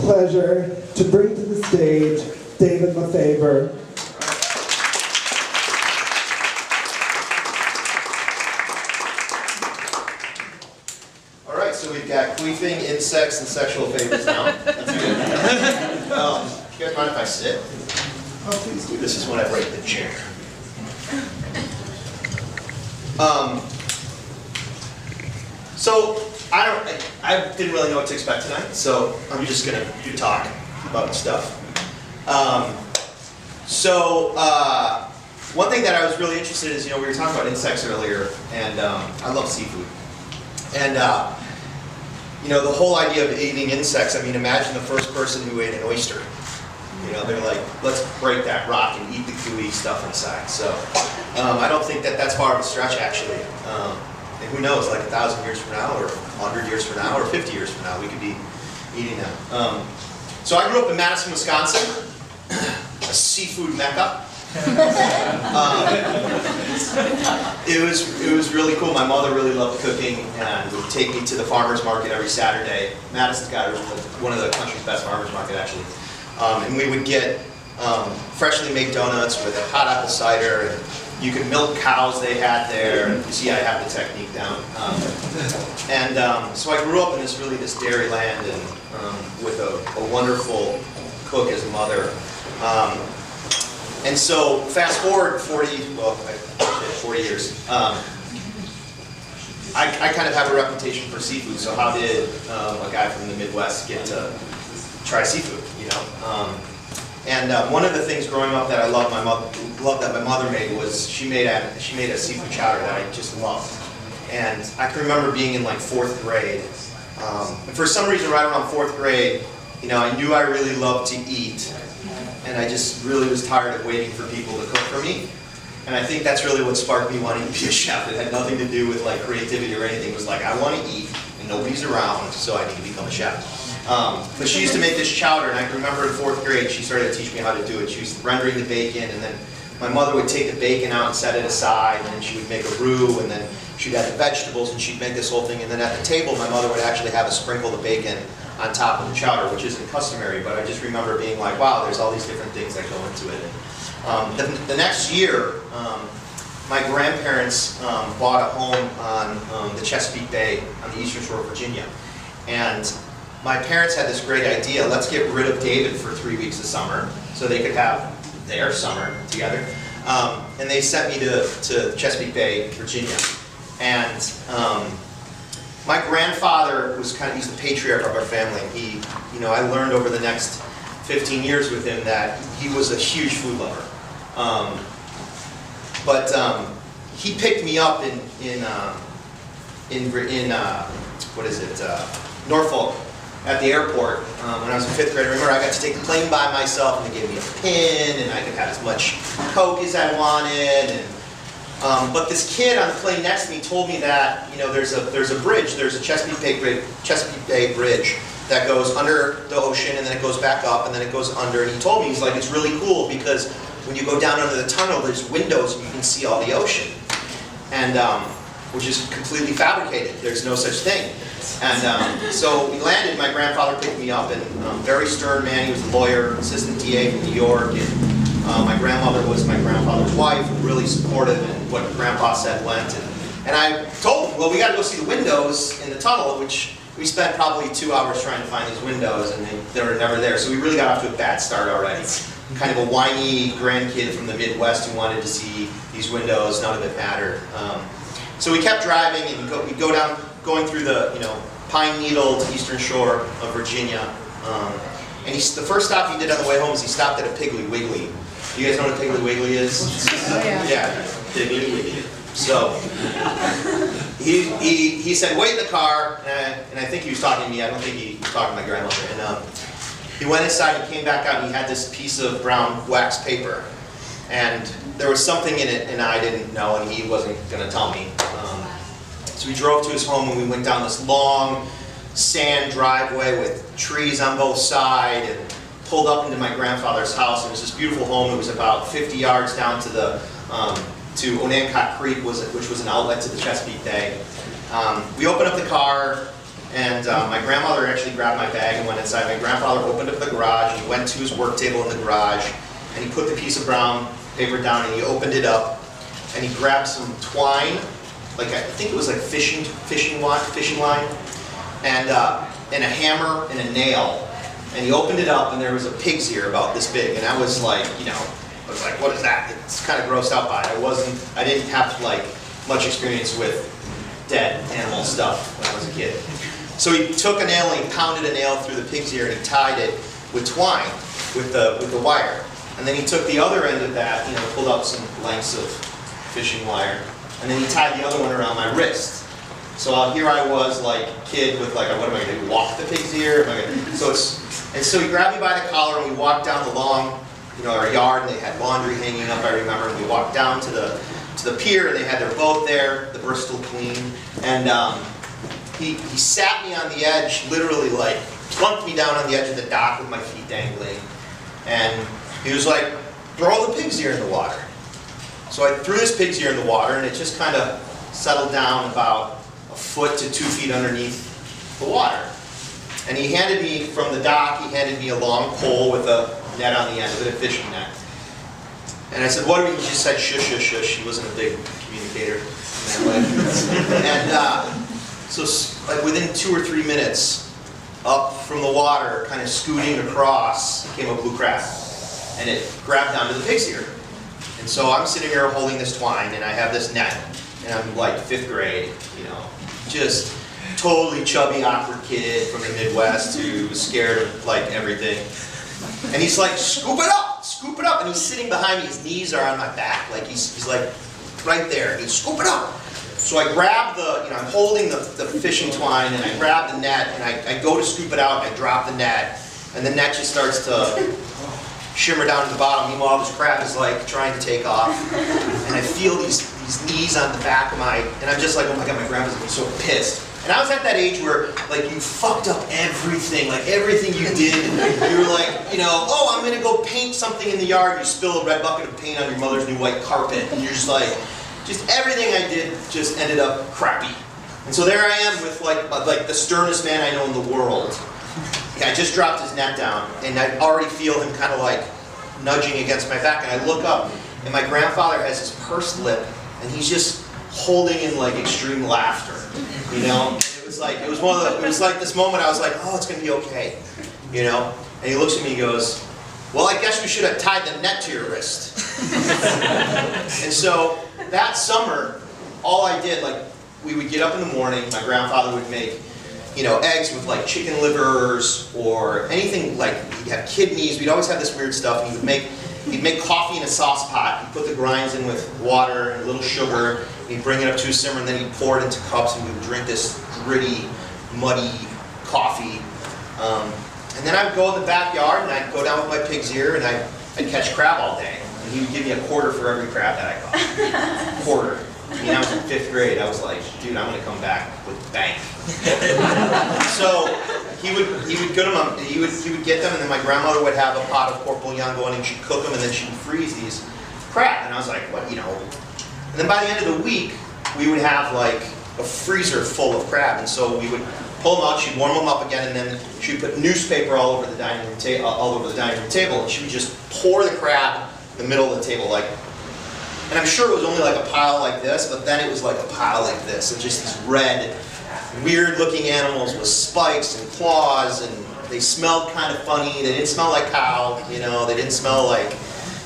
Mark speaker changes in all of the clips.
Speaker 1: pleasure to bring to the stage David LeFevre.
Speaker 2: All right, so we've got queefing, insects, and sexual favors now. That's good. You guys mind if I sit? Oh, please do. This is when I break the chair. So I didn't really know what to expect tonight, so I'm just gonna talk about stuff. One thing that I was really interested in is, we were talking about insects earlier, and I love seafood. And the whole idea of eating insects, I mean, imagine the first person who ate an oyster. They're like, let's break that rock and eat the gooey stuff inside. So I don't think that that's far of a stretch, actually. And who knows, like 1,000 years from now, or 100 years from now, or 50 years from now, we could be eating them. So I grew up in Madison, Wisconsin, a seafood mecca. It was really cool. My mother really loved cooking and would take me to the farmer's market every Saturday. Madison's got one of the country's best farmer's market, actually. And we would get freshly made donuts with a hot apple cider. And you could milk cows they had there. And you see, I have the technique down. So I grew up in this dairy land, and with a wonderful cook as a mother. And so fast forward 40 years. I kind of have a reputation for seafood. So how did a guy from the Midwest get to try seafood? One of the things growing up that I loved that my mother made was she made a seafood chowder that I just loved. And I can remember being in like 4th grade. And for some reason, right around 4th grade, I knew I really loved to eat. And I just really was tired of waiting for people to cook for me. And I think that's really what sparked me wanting to be a chef. It had nothing to do with like creativity or anything. It was like, I want to eat, and nobody's around, so I need to become a chef. But she used to make this chowder, and I can remember in 4th grade, she started to teach me how to do it. She was rendering the bacon, and then my mother would take the bacon out and set it aside, and then she would make a roux, and then she'd add the vegetables, and she'd make this whole thing. And then at the table, my mother would actually have us sprinkle the bacon on top of the chowder, which isn't customary, but I just remember being like, wow, there's all these different things that go into it. The next year, my grandparents bought a home on the Chesapeake Bay on the eastern shore of Virginia. And my parents had this great idea, let's get rid of David for 3 weeks of summer so they could have their summer together. And they sent me to Chesapeake Bay, Virginia. And my grandfather was he's the patriarch of our family. He, I learned over the next 15 years with him that he was a huge food lover. He picked me up in Norfolk at the airport when I was in 5th grade. I remember I got to take the plane by myself, and they gave me a pin, and I could have as much Coke as I wanted. But this kid on the plane next to me told me that there's a bridge, there's a Chesapeake Bay Bridge that goes under the ocean, and then it goes back up, and then it goes under. And he told me, he's like, it's really cool because when you go down under the tunnel, there's windows and you can see all the ocean, and which is completely fabricated. There's no such thing. And so we landed. My grandfather picked me up, and very stern man. He was a lawyer, assistant DA from New York, and my grandmother was my grandfather's wife, really supportive, and what Grandpa said went. And I told him, well, we got to go see the windows in the tunnel, which we spent probably 2 hours trying to find these windows, and they were never there. So we really got off to a bad start already. Kind of a whiny grandkid from the Midwest who wanted to see these windows. None of it mattered. So we kept driving, and we'd go down, going through the Pine Needle to eastern shore of Virginia. And the first stop he did on the way home is he stopped at a Piggly Wiggly. Do you guys know what a Piggly Wiggly is?
Speaker 3: Oh, yeah.
Speaker 2: Yeah, Piggly Wiggly. So he said, wait in the car, and I think he was talking to me. I don't think he was talking to my grandmother. And he went inside and came back out, and he had this piece of brown wax paper. And there was something in it, and I didn't know, and he wasn't going to tell me. So we drove to his home, and we went down this long sand driveway with trees on both sides, and pulled up into my grandfather's house. And it was this beautiful home. It was about 50 yards down to the to Onancock Creek, which was an outlet to the Chesapeake Bay. We opened up the car, And my grandmother actually grabbed my bag and went inside. My grandfather opened up the garage, and he went to his work table in the garage, and he put the piece of brown paper down, and he opened it up, and he grabbed some twine, like I think it was like fishing line, and a hammer and a nail. And he opened it up, and there was a pig's ear about this big, and I was like, I was like, what is that? It's kind of grossed out by it. I didn't have like much experience with dead animal stuff when I was a kid. So he took a nail and he pounded a nail through the pig's ear, and he tied it with twine, with the wire. And then he took the other end of that, pulled up some lengths of fishing wire, and then he tied the other one around my wrist. So here I was, like, kid with like, what am I going to do? Walk the pig's ear? So he grabbed me by the collar, and we walked down the long, our yard, and they had laundry hanging up, I remember, and we walked down to the pier, and they had their boat there, the Bristol Queen, and he sat me on the edge, literally like plunked me down on the edge of the dock with my feet dangling, and he was like, throw the pig's ear in the water. So I threw this pig's ear in the water, and it just kind of settled down about a foot to 2 feet underneath the water. And he handed me, from the dock, he handed me a long pole with a net on the end of it, a fishing net. And I said, what do we, he just said, shush, shush, shush. He wasn't a big communicator in that way. And so like within 2 or 3 minutes, up from the water, kind of scooting across, came a blue crab. And it grabbed onto the pig's ear. And so I'm sitting here holding this twine, and I have this net. And I'm like 5th grade, just totally chubby, awkward kid from the Midwest who was scared of like everything. And he's like, scoop it up, and he's sitting behind me, his knees are on my back, like he's like right there, and he's scoop it up. So I grab I'm holding the fishing twine, and I grab the net, and I go to scoop it out, and I drop the net, and the net just starts to shimmer down to the bottom. Meanwhile, this crab is like trying to take off, and I feel these knees on the back of and I'm just like, oh my God, my grandpa's gonna be so pissed. And I was at that age where, like, you fucked up everything, like everything you did. You were like, oh, I'm gonna go paint something in the yard. You spill a red bucket of paint on your mother's new white carpet, and you're just like, everything I did just ended up crappy. And so there I am with like the sternest man I know in the world. I just dropped his net down, and I already feel him kind of like nudging against my back, and I look up, and my grandfather has his pursed lip, and he's just holding in like extreme laughter. It was like this moment I was like, oh, it's gonna be okay, And he looks at me and goes, well, I guess we should have tied the net to your wrist. And so that summer, all I did, like, we would get up in the morning, my grandfather would make, eggs with like chicken livers or anything, like he'd have kidneys, we'd always have this weird stuff, and he'd make coffee in a sauce pot, he'd put the grinds in with water and a little sugar, he'd bring it up to a simmer, and then he'd pour it into cups, and we would drink this gritty, muddy coffee. And then I'd go in the backyard, and I'd go down with my pig's ear, and I'd catch crab all day. And he would give me a quarter for every crab that I caught. Quarter. I was in 5th grade. I was like, dude, I'm gonna come back with bank. So he would get them, and then my grandmother would have a pot of pork bouillon going, and she'd cook them, and then she'd freeze these crab. And I was like, what, And then by the end of the week, we would have like a freezer full of crab, and so we would pull them out. She'd warm them up again, and then she'd put newspaper all over the dining room table, and she would just pour the crab in the middle of the table, like. And I'm sure it was only like a pile like this, but then it was like a pile like this, and just these red, weird-looking animals with spikes and claws, and they smelled kind of funny. They didn't smell like cow, They didn't smell like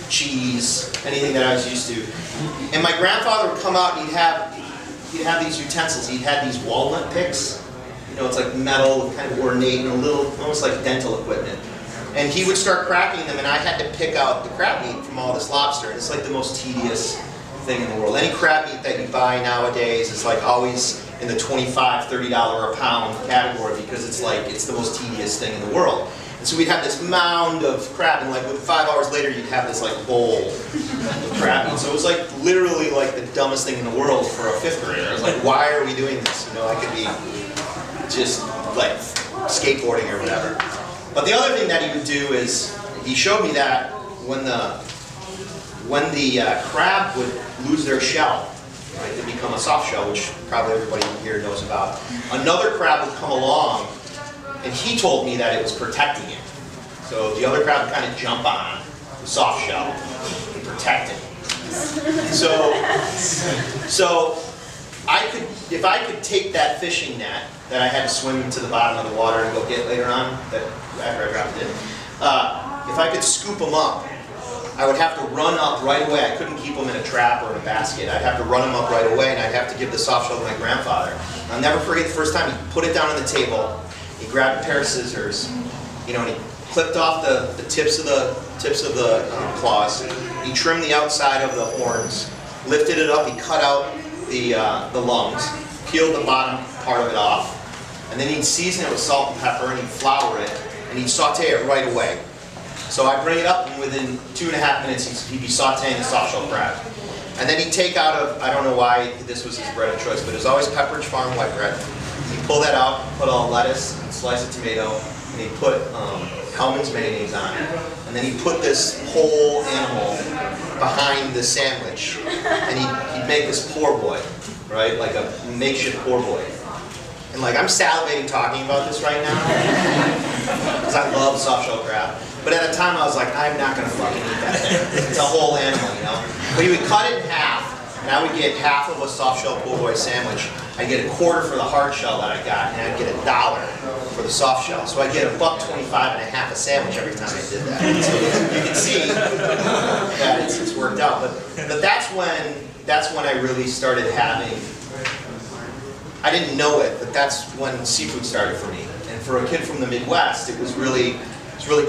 Speaker 2: cheese, anything that I was used to. And my grandfather would come out, and he'd have these utensils. He'd had these walnut picks. It's like metal, kind of ornate, and a little, almost like dental equipment. And he would start cracking them, and I had to pick out the crab meat from all this lobster. And it's like the most tedious thing in the world. Any crab meat that you buy nowadays is like always in the $25, $30 a pound category, because it's the most tedious thing in the world. And so we'd have this mound of crab, and like 5 hours later you'd have this like bowl of crab meat. So it was like literally like the dumbest thing in the world for a 5th grader. I was like, why are we doing this? I could be just like skateboarding or whatever. But the other thing that he would do is, he showed me that when the crab would lose their shell, right, to become a soft shell, which probably everybody here knows about. Another crab would come along, and he told me that it was protecting it. So the other crab would kind of jump on the soft shell and protect it. So if I could take that fishing net that I had to swim to the bottom of the water and go get later on, that after I dropped it, if I could scoop them up, I would have to run up right away. I couldn't keep them in a trap or in a basket. I'd have to run them up right away, and I'd have to give the soft shell to my grandfather. I'll never forget the first time he put it down on the table. He grabbed a pair of scissors, and he clipped off the tips of the claws. He trimmed the outside of the horns, lifted it up. He cut out the lungs, peeled the bottom part of it off, and then he'd season it with salt and pepper, and he'd flour it, and he'd saute it right away. So I bring it up, and within 2.5 minutes, he'd be sauteing the soft shell crab. And then he'd take out of, I don't know why this was his bread of choice, but it was always Pepperidge Farm white bread. He'd pull that out, put all lettuce and slice of tomato, and he'd put Hellmann's mayonnaise on it. And then he'd put this whole animal behind the sandwich, and he'd make this poor boy, right? Like a makeshift poor boy. And like, I'm salivating talking about this right now, because I love soft shell crab. But at the time I was like, I'm not gonna fucking eat that thing. It's a whole animal, But he would cut it in half, and I would get half of a soft shell poor boy sandwich. I'd get $1 for the hard shell that I got, and I'd get $1 for the soft shell. So I'd get $1.25 and a half a sandwich every time I did that. So you can see that it's worked out. But that's when I really started having, I didn't know it, but that's when seafood started for me. And for a kid from the Midwest, it was really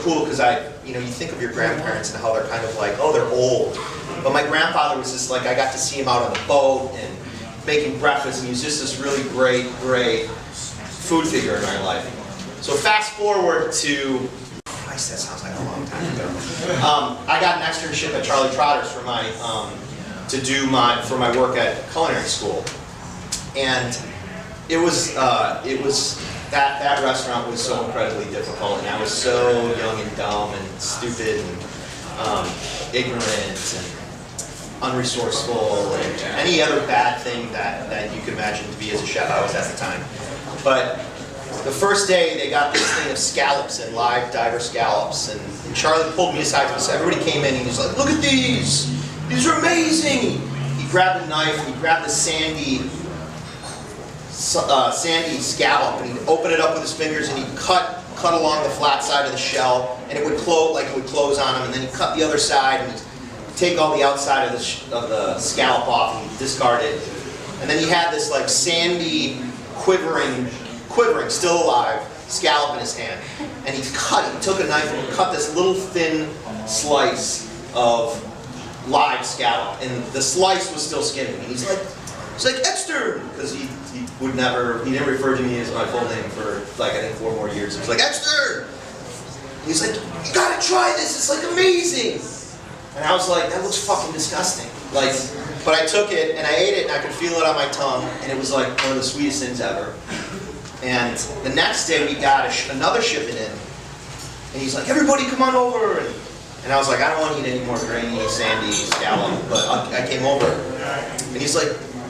Speaker 2: cool, because you think of your grandparents and how they're kind of like, oh, they're old. But my grandfather was just like, I got to see him out on the boat and making breakfast, and he was just this really great food figure in my life. So fast forward to, Christ, that sounds like a long time ago. I got an externship at Charlie Trotter's for my work at culinary school, and it was that restaurant was so incredibly difficult, and I was so young and dumb and stupid and ignorant and unresourceful and any other bad thing that you could imagine to be as a chef I was at the time. But the first day they got this thing of scallops and live diver scallops, and Charlie pulled me aside to us. Everybody came in and he was like, look at these! These are amazing! He grabbed a knife and he grabbed the sandy scallop, and he'd open it up with his fingers, and he'd cut along the flat side of the shell, and it would close on him, and then he'd cut the other side, and he'd take all the outside of the scallop off, and he'd discard it. And then he had this like sandy, quivering, still alive scallop in his hand, and he took a knife and he cut this little thin slice of live scallop, and the slice was still skimming, and he's like, Exter, because he didn't refer to me as my full name for like I think 4 more years. He was like, Exter! He's like, you gotta try this, it's like amazing! And I was like, that looks fucking disgusting. Like, but I took it and I ate it and I could feel it on my tongue, and it was like one of the sweetest things ever. And the next day we got another shipment in, and he's like, everybody come on over! And I was like, I don't want to eat any more grainy, sandy scallop, but I came over, and he's like,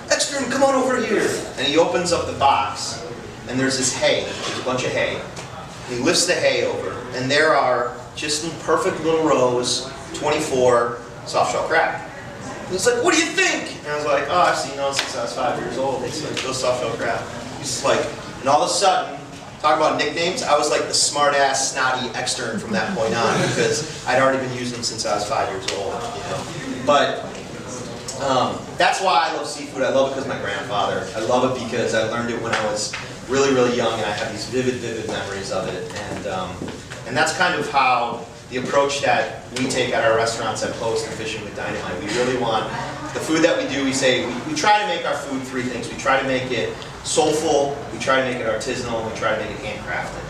Speaker 2: Extern, come on over here. And he opens up the box, and there's this hay. There's a bunch of hay. And he lifts the hay over, and there are, just in perfect little rows, 24 soft shell crab. And he's like, what do you think? And I was like, oh, I've seen those since I was 5 years old. It's like those soft shell crab. He's like, and all of a sudden, talk about nicknames, I was like the smart-ass, snotty Extern from that point on, because I'd already been using them since I was 5 years old, But that's why I love seafood. I love it because of my grandfather. I love it because I learned it when I was really young, and I have these vivid memories of it. And that's kind of how the approach that we take at our restaurants at Post and Fishing with Dynamite. We really want the food that we do. We say we try to make our food 3 things. We try to make it soulful. We try to make it artisanal. And we try to make it handcrafted.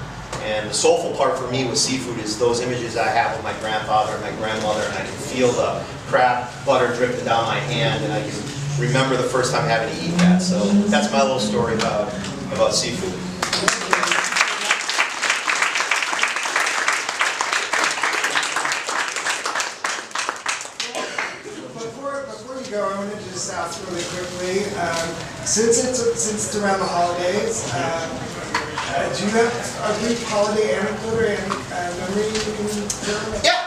Speaker 2: And the soulful part for me with seafood is those images I have of my grandfather and my grandmother, and I can feel the crab butter dripping down my hand, and I can remember the first time having to eat that. So that's my little story about seafood.
Speaker 1: Before you go, I wanted to just
Speaker 3: just ask really quickly, since it's around the holidays, do you have a brief holiday anecdote or memory you can share?
Speaker 2: Yeah.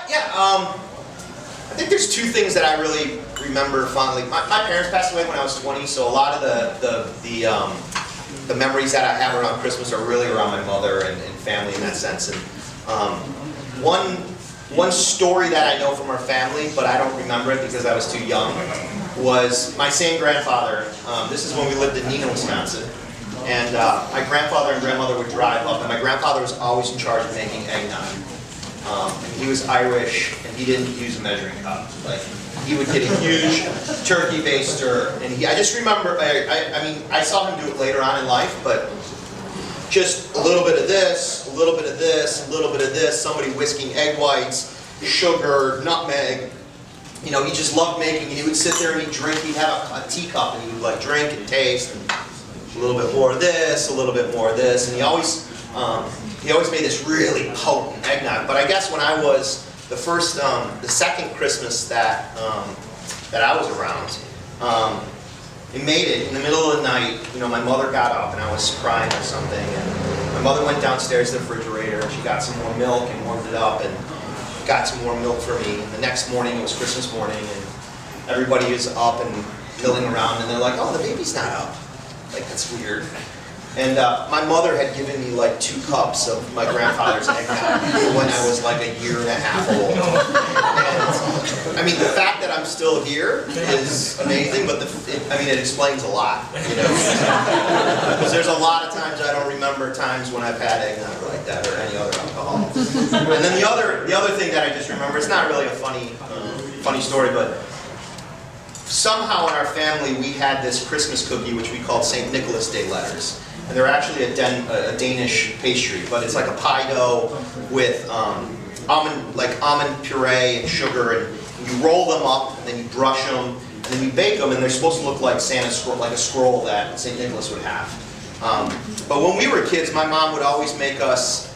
Speaker 2: I think there's two things that I really remember fondly. My parents passed away when I was 20, so a lot of the memories that I have around Christmas are really around my mother and family in that sense. And one story that I know from our family, but I don't remember it because I was too young, was my same grandfather. This is when we lived in Neenah, Wisconsin. And my grandfather and grandmother would drive up, and my grandfather was always in charge of making eggnog. He was Irish, and he didn't use a measuring cup. Like, he would get a huge turkey baster, and I just remember, I mean, I saw him do it later on in life, but just a little bit of this, a little bit of this, a little bit of this, somebody whisking egg whites, sugar, nutmeg. You know, he just loved making, and he would sit there and he'd drink, he'd have a teacup, and he would like drink and taste, and a little bit more of this, a little bit more of this, and he always made this really potent eggnog. But I guess when I was the second Christmas that I was around, he made it in the middle of the night. You know, my mother got up and I was crying or something, and my mother went downstairs to the refrigerator and she got some more milk and warmed it up and got some more milk for me. And the next morning, it was Christmas morning, and everybody is up and milling around, and they're like, "Oh, the baby's not up." Like, that's weird. And my mother had given me like 2 cups of my grandfather's eggnog when I was like a year and a half old. And I mean, the fact that I'm still here is amazing, but it explains a lot, you know. Because there's a lot of times I don't remember times when I've had eggnog like that or any other alcohol. And then the other thing that I just remember, it's not really a funny story, but somehow in our family we had this Christmas cookie which we called St. Nicholas Day letters. And they're actually a Danish pastry, but it's like a pie dough with almond puree and sugar, and you roll them up, and then you brush them, and then you bake them, and they're supposed to look like Santa's scroll, like a scroll that St. Nicholas would have. But when we were kids, my mom would always make us,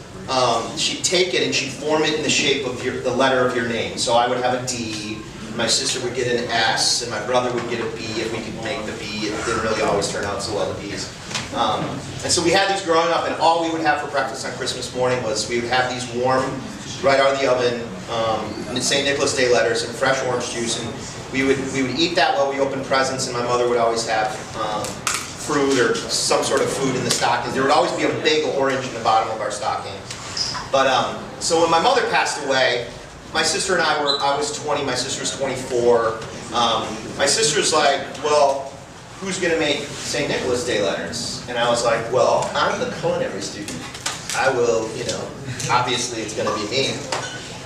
Speaker 2: she'd take it and she'd form it in the shape of the letter of your name. So I would have a D, my sister would get an S, and my brother would get a B if we could make the B. It didn't really always turn out so well, the B's. And so we had these growing up, and all we would have for breakfast on Christmas morning was we would have these warm, right out of the oven, St. Nicholas Day letters and fresh orange juice, and we would eat that while we opened presents, and my mother would always have fruit or some sort of food in the stocking. There would always be a big orange in the bottom of our stocking. But so when my mother passed away, my sister and I was 20, my sister's 24. My sister's like, "Well, who's going to make St. Nicholas Day letters?" And I was like, "Well, I'm the culinary student. I will, you know, obviously it's going to be me."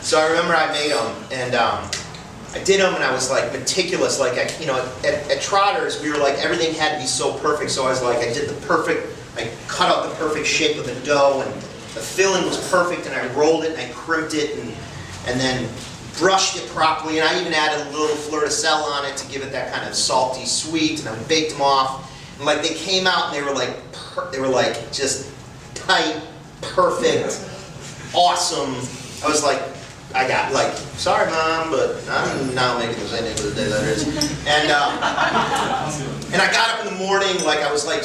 Speaker 2: So I remember I made them, and I did them, and I was like meticulous. Like, at Trotters, we were like, everything had to be so perfect. So I was like, I cut out the perfect shape of the dough, and the filling was perfect, and I rolled it, and I crimped it, and then brushed it properly, and I even added a little fleur de sel on it to give it that kind of salty sweet, and I baked them off, and like they came out and they were like just tight, perfect, awesome. I was like, I got like, "Sorry Mom, but I'm now making the St. Nicholas Day letters." And I got up in the morning, like I was like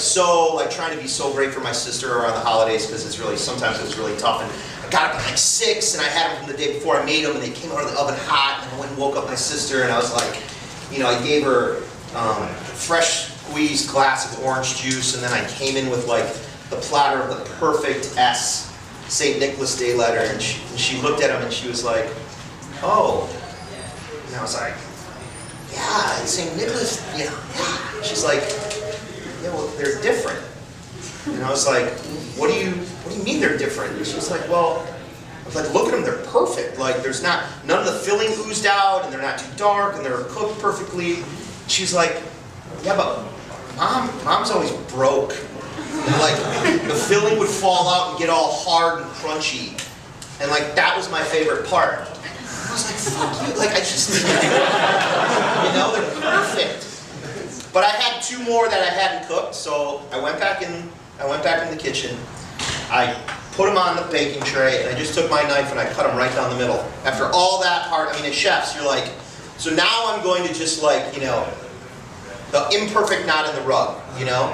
Speaker 2: trying to be so great for my sister around the holidays, because sometimes it was really tough. And I got up at like 6, and I had them from the day before. I made them, and they came out of the oven hot. And I went and woke up my sister, and I was like, I gave her fresh squeezed glass of orange juice, and then I came in with like the platter of the perfect S St. Nicholas Day letter, and she looked at them and she was like, "Oh," and I was like, "Yeah, St. Nicholas, yeah." She's like, "Yeah, well, they're different." And I was like, what do you mean they're different?" And she was like, "Well," I was like, "Look at them, they're perfect. Like, there's none of the filling oozed out, and they're not too dark, and they're cooked perfectly." She's like, "Yeah, but Mom's always broke. And like, the filling would fall out and get all hard and crunchy. And like, that was my favorite part." I was like, "Fuck you." Like, they're perfect. But I had 2 more that I hadn't cooked, so I went back in the kitchen. I put them on the baking tray, and I just took my knife and I cut them right down the middle. After all that part, as chefs, you're like, so now I'm going to just like, the imperfect knot in the rug, you know?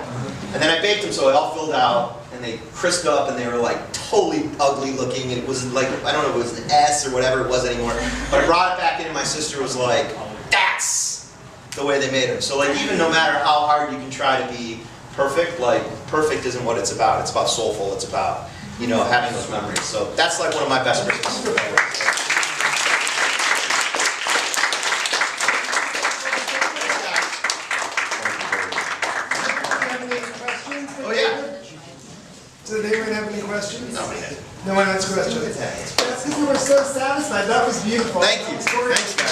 Speaker 2: And then I baked them so it all filled out, and they crisped up, and they were like totally ugly looking. It was like, I don't know if it was an S or whatever it was anymore. But I brought it back in, and my sister was like, that's the way they made them. So like, even no matter how hard you can try to be perfect, like perfect isn't what it's about. It's about soulful. It's about, you know, having those memories. So that's like one of my best Christmas memories. Oh yeah.
Speaker 3: Does anyone have any questions?
Speaker 2: No, man.
Speaker 3: No one has questions. That's because we were so satisfied. That was beautiful.
Speaker 2: Thank you.
Speaker 3: That was gorgeous.
Speaker 2: Thanks, guys.